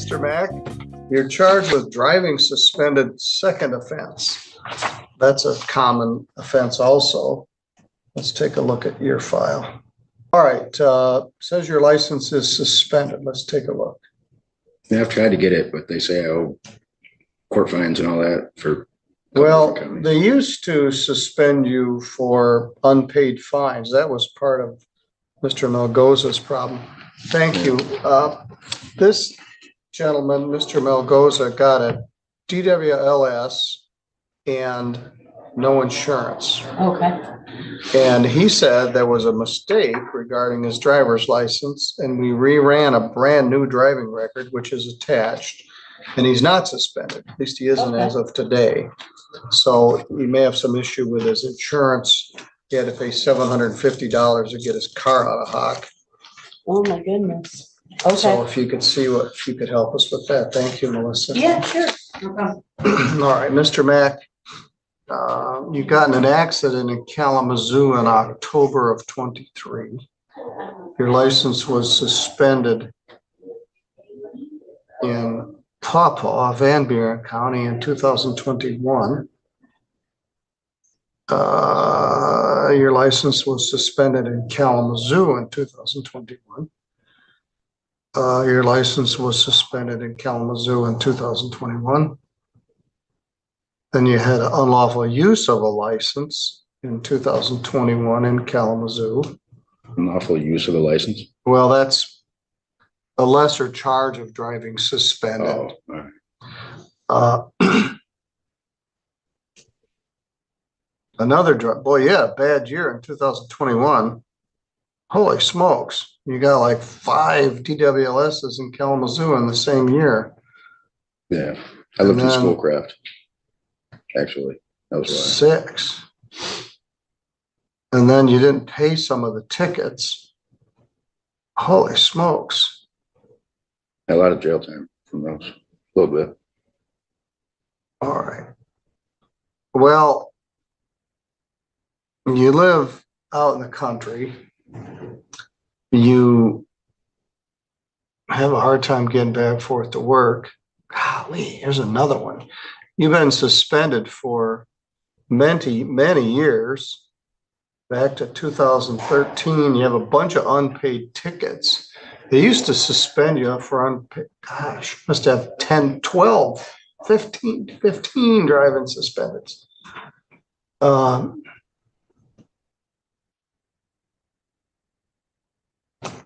Mr. Mack. You're charged with driving suspended second offense. That's a common offense also. Let's take a look at your file. All right, says your license is suspended. Let's take a look. Yeah, I've tried to get it, but they say I owe court fines and all that for. Well, they used to suspend you for unpaid fines. That was part of Mr. Melgoza's problem. Thank you. This gentleman, Mr. Melgoza, got a DWLS and no insurance. Okay. And he said there was a mistake regarding his driver's license, and we reran a brand new driving record, which is attached, and he's not suspended. At least he isn't as of today. So he may have some issue with his insurance. He had to pay $750 to get his car out of hock. Oh my goodness. Okay. So if you could see what, if you could help us with that. Thank you, Melissa. Yeah, sure. No problem. All right, Mr. Mack, you got in an accident in Kalamazoo in October of 23. Your license was suspended in Pawpaw, Van Buren County in 2021. Your license was suspended in Kalamazoo in 2021. Your license was suspended in Kalamazoo in 2021. Then you had an unlawful use of a license in 2021 in Kalamazoo. Unlawful use of the license? Well, that's a lesser charge of driving suspended. Oh, all right. Another drug, boy, yeah, bad year in 2021. Holy smokes. You got like 5 DWLSs in Kalamazoo in the same year. Yeah, I lived in Schoolcraft. Actually, that was why. 6. And then you didn't pay some of the tickets. Holy smokes. A lot of jail time from those, a little bit. All right. Well, you live out in the country. You have a hard time getting back and forth to work. Golly, here's another one. You've been suspended for many, many years. Back to 2013, you have a bunch of unpaid tickets. They used to suspend you for unpaid, gosh, must have 10, 12, 15 driving suspendeds.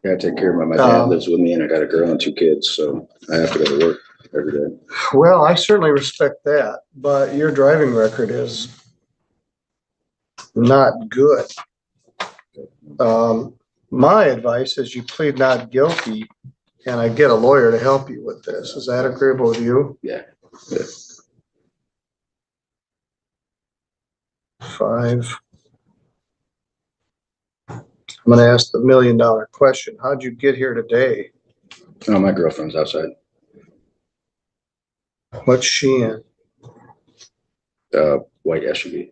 I take care of my dad lives with me and I got a girl and 2 kids, so I have to go to work every day. Well, I certainly respect that, but your driving record is not good. My advice is you plead not guilty and I get a lawyer to help you with this. Is that agreeable with you? Yeah. 5. I'm going to ask the $1 million question. How'd you get here today? Oh, my girlfriend's outside. What's she in? White SUV.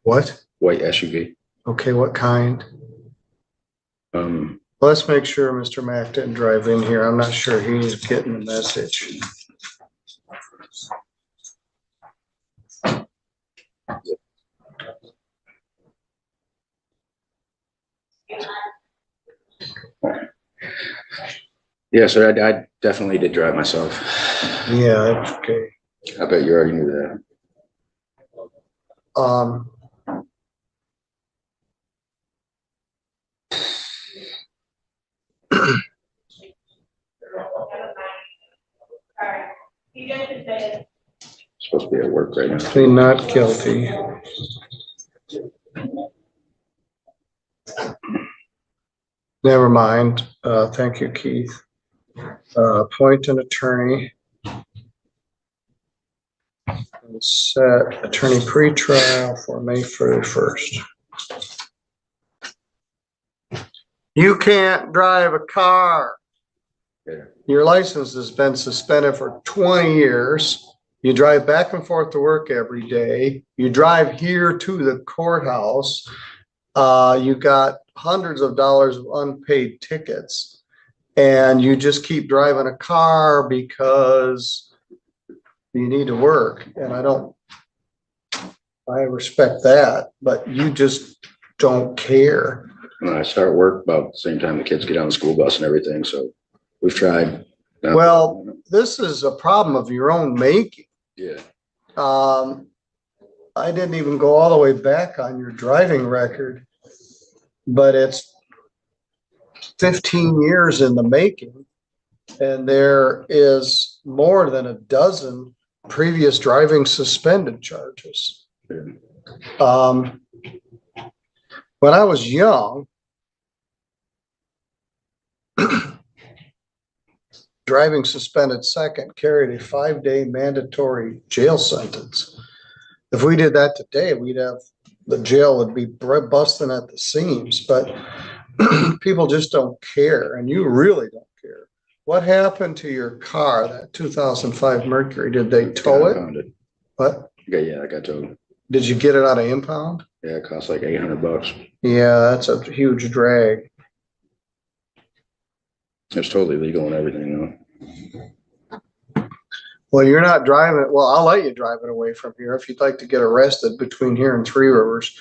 What? White SUV. Okay, what kind? Let's make sure Mr. Mack didn't drive in here. I'm not sure he's getting the message. Yeah, so I definitely did drive myself. Yeah, okay. I bet you already knew that. Supposed to be at work right now. Plead not guilty. Never mind. Thank you, Keith. Appoint an attorney. And set attorney pretrial for May 31st. You can't drive a car. Yeah. Your license has been suspended for 20 years. You drive back and forth to work every day. You drive here to the courthouse. You got hundreds of dollars of unpaid tickets. and you just keep driving a car because you need to work. And I respect that, but you just don't care. And I start work about the same time the kids get on the school bus and everything. So we've tried. Well, this is a problem of your own making. Yeah. I didn't even go all the way back on your driving record, but it's 15 years in the making, and there is more than a dozen previous driving suspended charges. Yeah. When I was young, driving suspended second carried a 5-day mandatory jail sentence. If we did that today, we'd have, the jail would be busting at the seams, but people just don't care, and you really don't care. What happened to your car, that 2005 Mercury? Did they tow it? Impounded. What? Yeah, I got towed. Did you get it out of impound? Yeah, it cost like $800. Yeah, that's a huge drag. It's totally legal and everything though. Well, you're not driving. Well, I'll let you drive it away from here. If you'd like to get arrested between here and Three Rivers,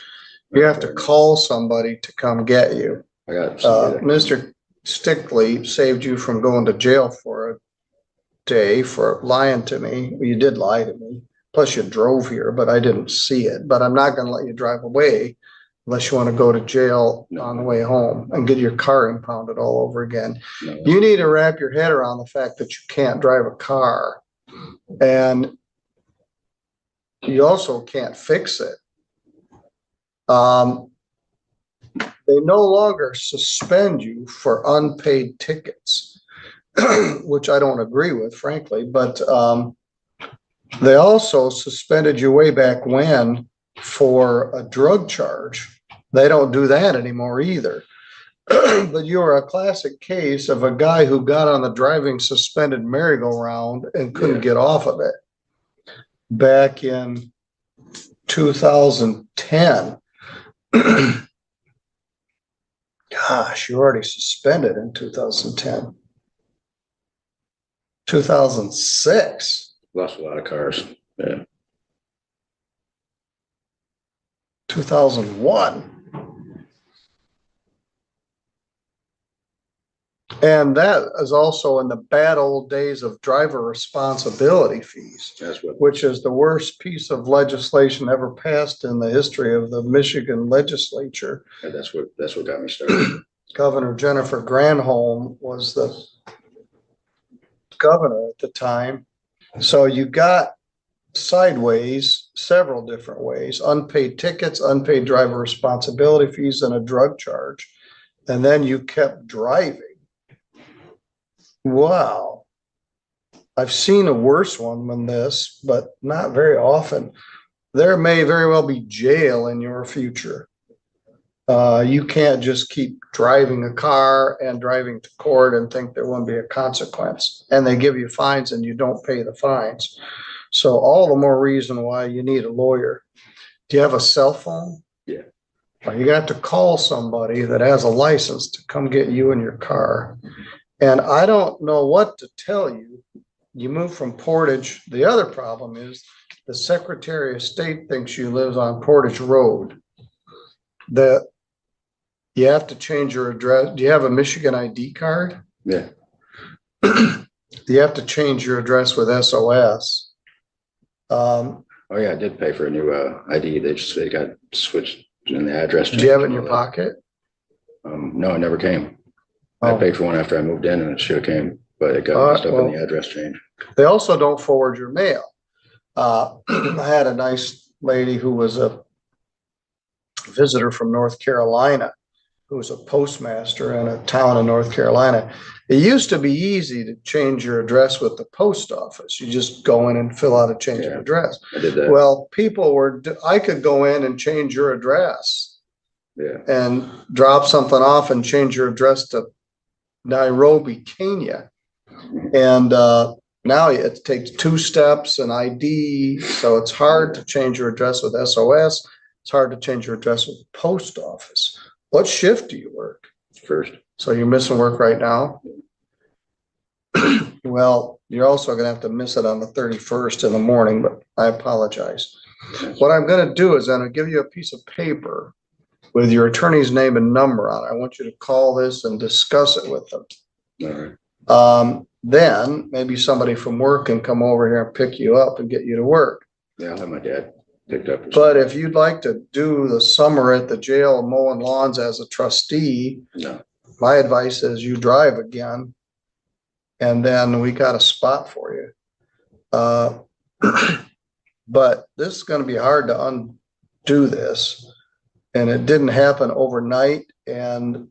you have to call somebody to come get you. I got Mr. Stickley saved you from going to jail for a day for lying to me. You did lie to me. Plus you drove here, but I didn't see it. But I'm not going to let you drive away unless you want to go to jail on the way home and get your car impounded all over again. No. You need to wrap your head around the fact that you can't drive a car, and you also can't fix it. They no longer suspend you for unpaid tickets, which I don't agree with, frankly, but they also suspended you way back when for a drug charge. They don't do that anymore either. But you are a classic case of a guy who got on the driving suspended merry-go-round and couldn't get off of it back in 2010. Gosh, you already suspended in 2010. 2006. Lost a lot of cars. Yeah. 2001. And that is also in the bad old days of driver responsibility fees, which is the worst piece of legislation ever passed in the history of the Michigan legislature. And that's what got me started. Governor Jennifer Granholm was the governor at the time. So you got sideways several different ways: unpaid tickets, unpaid driver responsibility fees, and a drug charge. And then you kept driving. Wow. I've seen a worse one than this, but not very often. There may very well be jail in your future. You can't just keep driving a car and driving to court and think there won't be a consequence. And they give you fines and you don't pay the fines. So all the more reason why you need a lawyer. Do you have a cell phone? Yeah. Well, you got to call somebody that has a license to come get you in your car. And I don't know what to tell you. You move from Portage. The other problem is the Secretary of State thinks you live on Portage Road. That you have to change your address. Do you have a Michigan ID card? Yeah. You have to change your address with SOS. Oh yeah, I did pay for a new ID. They got switched in the address. Do you have it in your pocket? No, it never came. I paid for one after I moved in and it should have came, but it got messed up in the address change. They also don't forward your mail. I had a nice lady who was a visitor from North Carolina, who was a postmaster in a town in North Carolina. It used to be easy to change your address with the post office. You just go in and fill out a change of address. I did that. Well, I could go in and change your address. Yeah. And drop something off and change your address to Nairobi, Kenya. And now it takes 2 steps and ID. So it's hard to change your address with SOS. It's hard to change your address with the post office. What shift do you work? First. So you're missing work right now? Well, you're also gonna have to miss it on the 31st in the morning, but I apologize. What I'm gonna do is I'm gonna give you a piece of paper with your attorney's name and number on it. I want you to call this and discuss it with them. All right. Then maybe somebody from work can come over here and pick you up and get you to work. Yeah, I'll have my dad picked up. But if you'd like to do the summer at the jail mowing lawns as a trustee, No, my advice is you drive again. And then we got a spot for you. But this is gonna be hard to undo this. And it didn't happen overnight and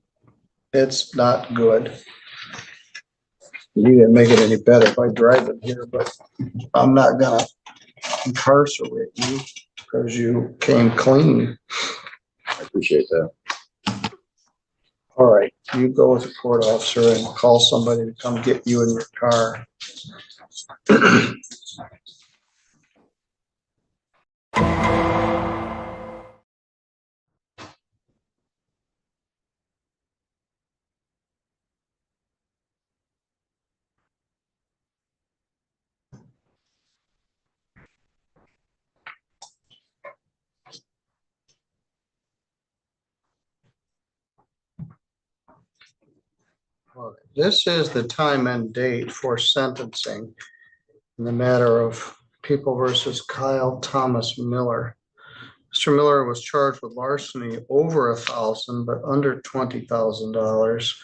it's not good. You didn't make it any better by driving here, but I'm not gonna incarcerate you because you came clean. I appreciate that. All right, you go with the court officer and call somebody to come get you in your car. This is the time and date for sentencing in the matter of People versus Kyle Thomas Miller. Mr. Miller was charged with larceny over $1,000, but under $20,000,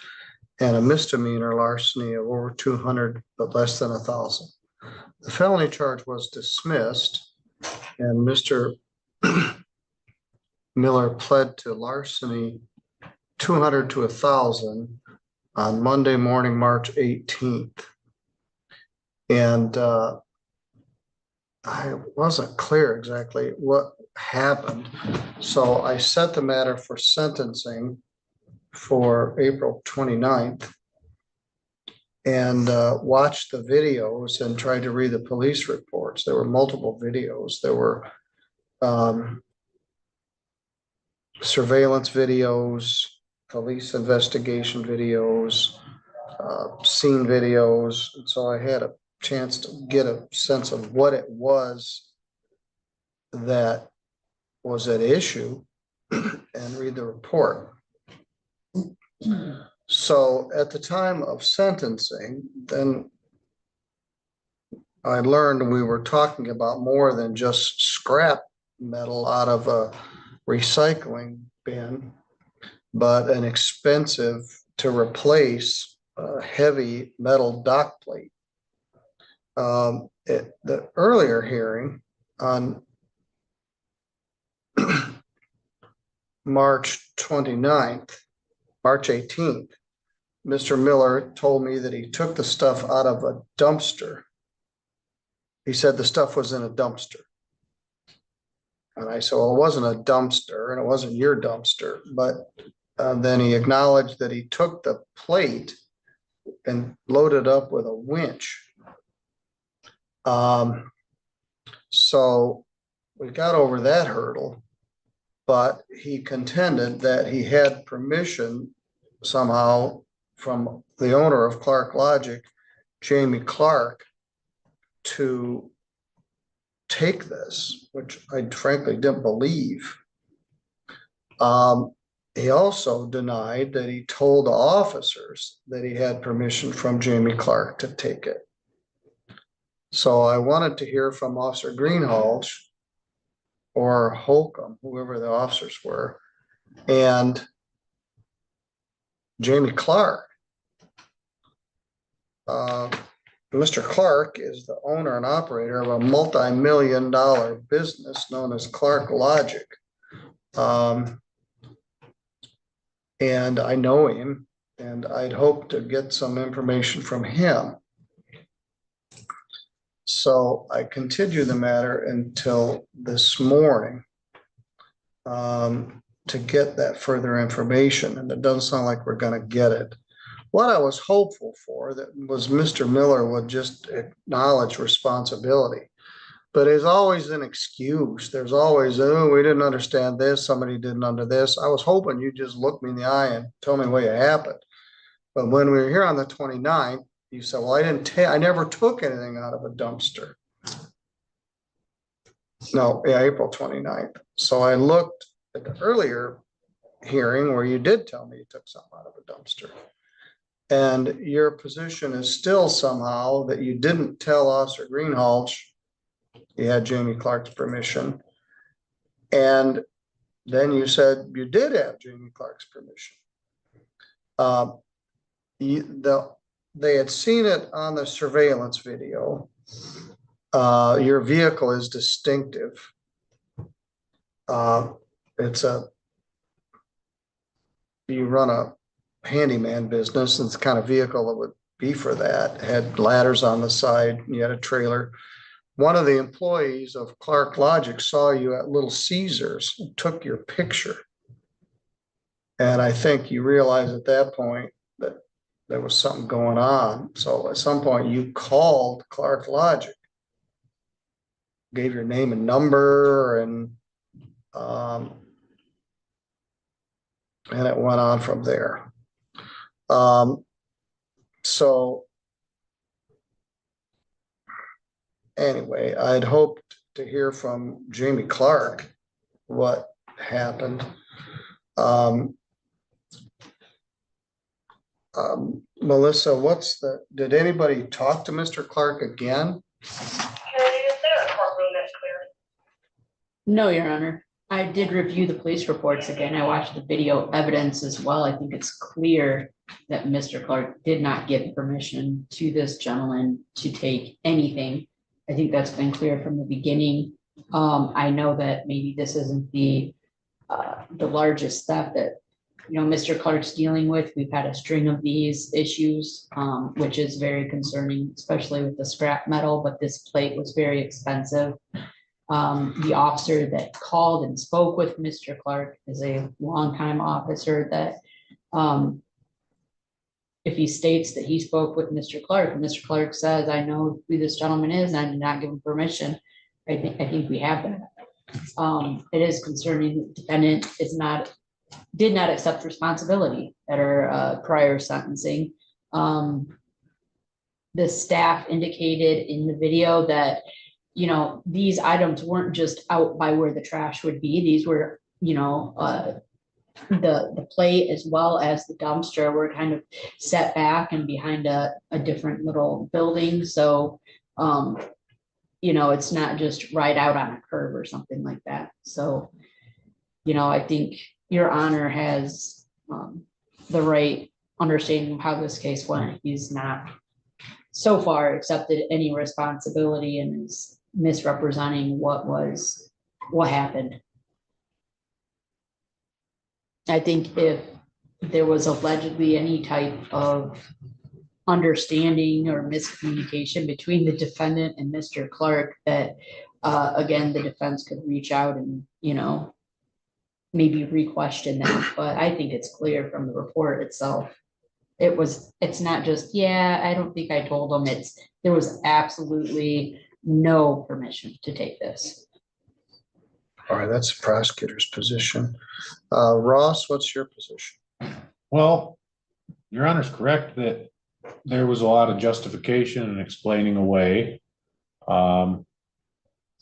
and a misdemeanor larceny of over 200, but less than 1,000. The felony charge was dismissed, and Mr. Miller pled to larceny 200 to 1,000 on Monday morning, March 18th. And I wasn't clear exactly what happened. So I set the matter for sentencing for April 29th and watched the videos and tried to read the police reports. There were multiple videos. There were surveillance videos, police investigation videos, scene videos. And so I had a chance to get a sense of what it was that was at issue and read the report. So at the time of sentencing, then I learned we were talking about more than just scrap metal out of a recycling bin, but an expensive to replace heavy metal dock plate. At the earlier hearing on March 29th, March 18th, Mr. Miller told me that he took the stuff out of a dumpster. He said the stuff was in a dumpster. And I said, well, it wasn't a dumpster and it wasn't your dumpster, but then he acknowledged that he took the plate and loaded up with a winch. So we got over that hurdle, but he contended that he had permission somehow from the owner of Clark Logic, Jamie Clark, to take this, which I frankly didn't believe. He also denied that he told the officers that he had permission from Jamie Clark to take it. So I wanted to hear from Officer Greenhalgh or Holcomb, whoever the officers were, and Jamie Clark. Mr. Clark is the owner and operator of a multi-million-dollar business known as Clark Logic. And I know him, and I'd hope to get some information from him. So I continued the matter until this morning to get that further information, and it doesn't sound like we're going to get it. What I was hopeful for that was Mr. Miller would just acknowledge responsibility, but there's always an excuse. There's always, oh, we didn't understand this. Somebody didn't under this. I was hoping you just look me in the eye and tell me what happened. But when we were here on the 29th, you said, well, I never took anything out of a dumpster. No, yeah, April 29th. So I looked at the earlier hearing where you did tell me you took something out of a dumpster. And your position is still somehow that you didn't tell Officer Greenhalgh you had Jamie Clark's permission. And then you said you did have Jamie Clark's permission. They had seen it on the surveillance video. Your vehicle is distinctive. You run a handyman business, and it's the kind of vehicle that would be for that. It had ladders on the side, and you had a trailer. One of the employees of Clark Logic saw you at Little Caesars and took your picture. And I think you realized at that point that there was something going on. So at some point you called Clark Logic, gave your name and number, and it went on from there. So anyway, I'd hoped to hear from Jamie Clark what happened. Melissa, did anybody talk to Mr. Clark again? No, Your Honor. I did review the police reports again. I watched the video evidence as well. I think it's clear that Mr. Clark did not give permission to this gentleman to take anything. I think that's been clear from the beginning. I know that maybe this isn't the largest theft that Mr. Clark's dealing with. We've had a string of these issues, which is very concerning, especially with the scrap metal, but this plate was very expensive. The officer that called and spoke with Mr. Clark is a longtime officer that if he states that he spoke with Mr. Clark and Mr. Clark says, I know who this gentleman is, and I did not give him permission, I think we have that. It is concerning the defendant did not accept responsibility at our prior sentencing. The staff indicated in the video that these items weren't just out by where the trash would be. These were, the plate as well as the dumpster were kind of set back and behind a different little building. So, it's not just right out on a curb or something like that. So, I think Your Honor has the right understanding of how this case went. He's not so far accepted any responsibility and is misrepresenting what happened. I think if there was allegedly any type of understanding or miscommunication between the defendant and Mr. Clark, that again, the defense could reach out and, maybe re-question that. But I think it's clear from the report itself. It's not just, I don't think I told him. There was absolutely no permission to take this. All right, that's the prosecutor's position. Ross, what's your position? Well, Your Honor's correct that there was a lot of justification and explaining away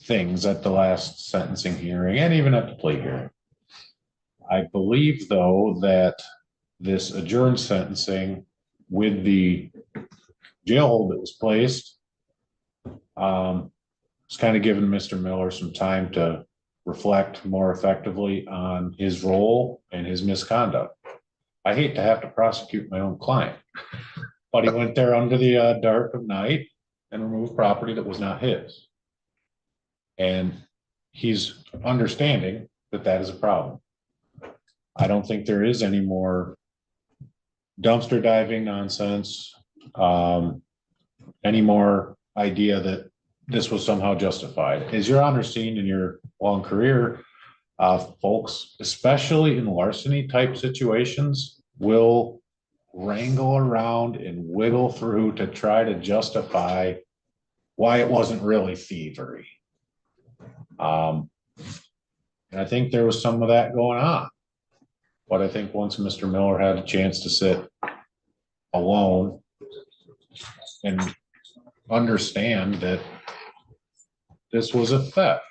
things at the last sentencing hearing and even at the plea hearing. I believe, though, that this adjourned sentencing with the jail hold that was placed it's kind of given Mr. Miller some time to reflect more effectively on his role and his misconduct. I hate to have to prosecute my own client, but he went there under the dark of night and removed property that was not his. And he's understanding that that is a problem. I don't think there is any more dumpster diving nonsense, any more idea that this was somehow justified. As Your Honor seen in your long career, folks, especially in larceny type situations, will wrangle around and wiggle through to try to justify why it wasn't really thievery. And I think there was some of that going on. But I think once Mr. Miller had a chance to sit alone and understand that this was a theft.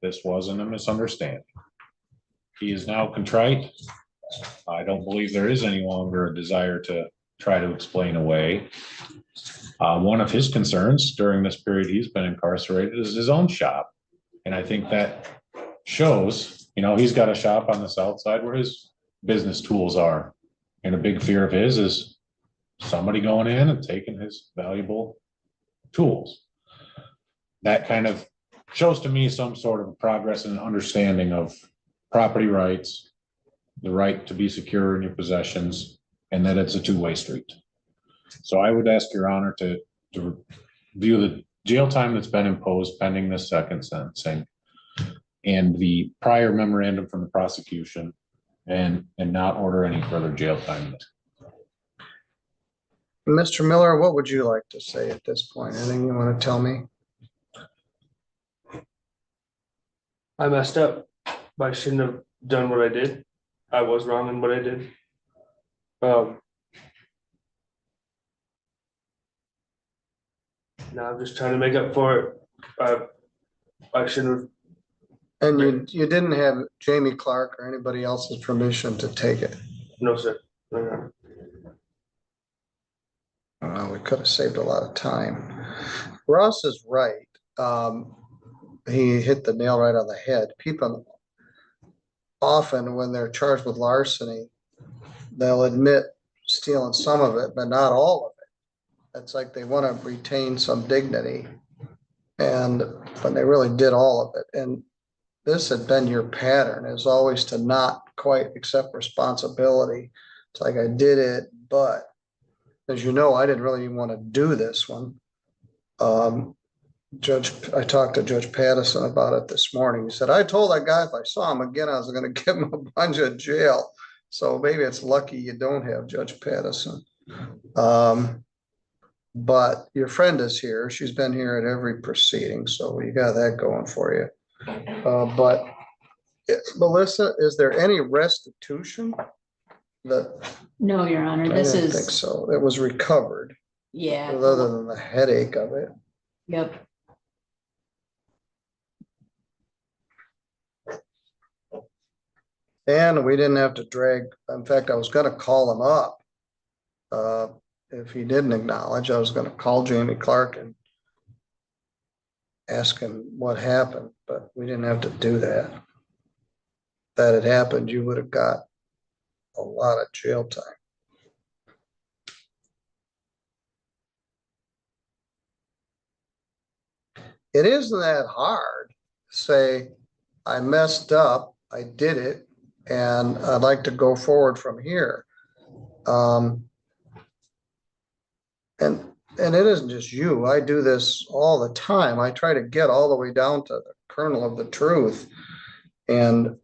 This wasn't a misunderstanding. He is now contrite. I don't believe there is any longer a desire to try to explain away. One of his concerns during this period he's been incarcerated is his own shop. And I think that shows, he's got a shop on the south side where his business tools are. And a big fear of his is somebody going in and taking his valuable tools. That kind of shows to me some sort of progress and understanding of property rights, the right to be secure in your possessions, and that it's a two-way street. So I would ask Your Honor to view the jail time that's been imposed pending this second sentencing and the prior memorandum from the prosecution and not order any further jail time. Mr. Miller, what would you like to say at this point? Anything you want to tell me? I messed up. I shouldn't have done what I did. I was wrong in what I did. Now I'm just trying to make up for it. I should have. And you didn't have Jamie Clark or anybody else's permission to take it? No, sir. No. We could have saved a lot of time. Ross is right. He hit the nail right on the head. People often, when they're charged with larceny, they'll admit stealing some of it, but not all of it. It's like they want to retain some dignity, and when they really did all of it. And this had been your pattern, is always to not quite accept responsibility. It's like, I did it, but as you know, I didn't really even want to do this one. I talked to Judge Pattison about it this morning. He said, I told that guy if I saw him again, I was going to give him a bunch of jail. So maybe it's lucky you don't have Judge Pattison. But your friend is here. She's been here at every proceeding, so you got that going for you. But Melissa, is there any restitution? No, Your Honor, I this didn't think is, so. It was recovered, yeah. other than the headache of it. Yep. And we didn't have to drag. In fact, I was going to call him up. If he didn't acknowledge, I was going to call Jamie Clark and ask him what happened, but we didn't have to do that. If that had happened, you would have got a lot of jail time. It isn't that hard to say, I messed up, I did it, and I'd like to go forward from here. And it isn't just you. I do this all the time. I try to get all the way down to the kernel of the truth and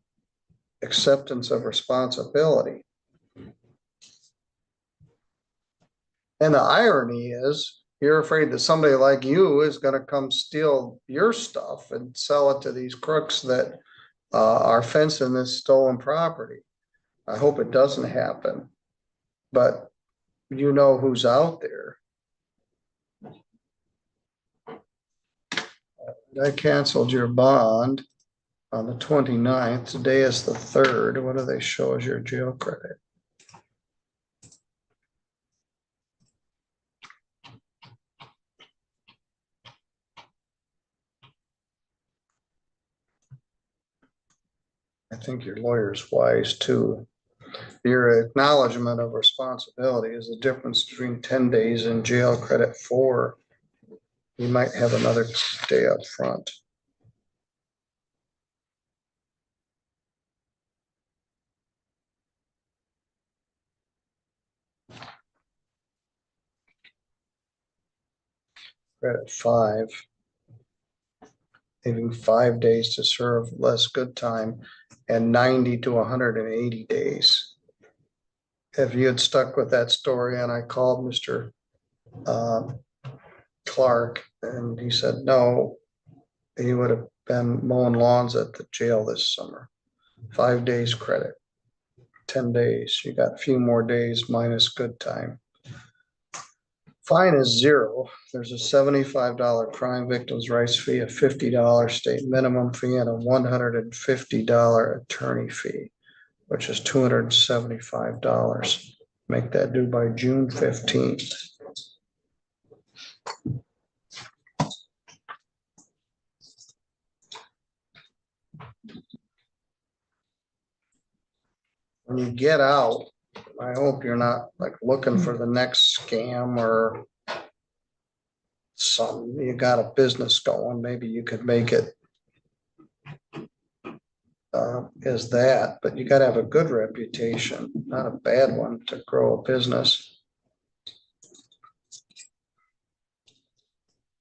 acceptance of responsibility. And the irony is, you're afraid that somebody like you is going to come steal your stuff and sell it to these crooks that are fencing this stolen property. I hope it doesn't happen, but you know who's out there. I canceled your bond on the 29th. Today is the 3rd. What do they show as your jail credit? I think your lawyer's wise too. Your acknowledgement of responsibility is the difference between 10 days in jail credit 4. You might have another day up front. Credit 5. Having 5 days to serve less good time and 90 to 180 days. If you had stuck with that story and I called Mr. Clark and he said no, he would have been mowing lawns at the jail this summer. 5 days credit, 10 days. You got a few more days minus good time. Fine is zero. There's a $75 crime victims' rights fee, a $50 state minimum fee, and a $150 attorney fee, which is $275. Make that due by June 15th. When you get out, I hope you're not like looking for the next scam or some, you got a business going, maybe you could make it as that, but you gotta have a good reputation, not a bad one to grow a business.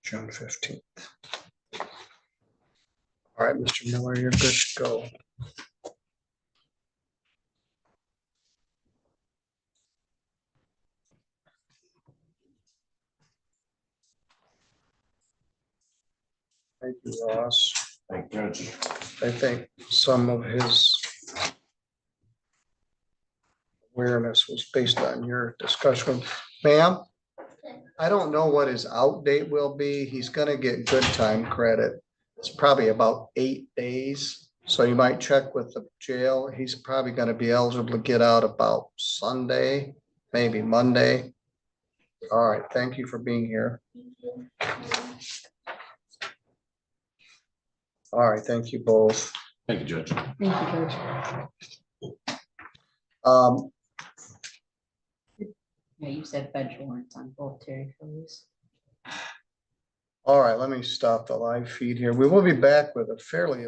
June 15th. All right, Mr. Miller, you're good to go. Thank you, Ross. Thank you, Judge. I think some of his awareness was based on your discussion. Ma'am, I don't know what his out date will be. He's gonna get good time credit. It's probably about 8 days. So you might check with the jail. He's probably gonna be eligible to get out about Sunday, maybe Monday. All right, thank you for being here. All right, thank you both. Thank you, Judge. Thank you, Judge. Yeah, you said bench warrants on both Terry Phillies. All right, let me stop the live feed here. We will be back with a fairly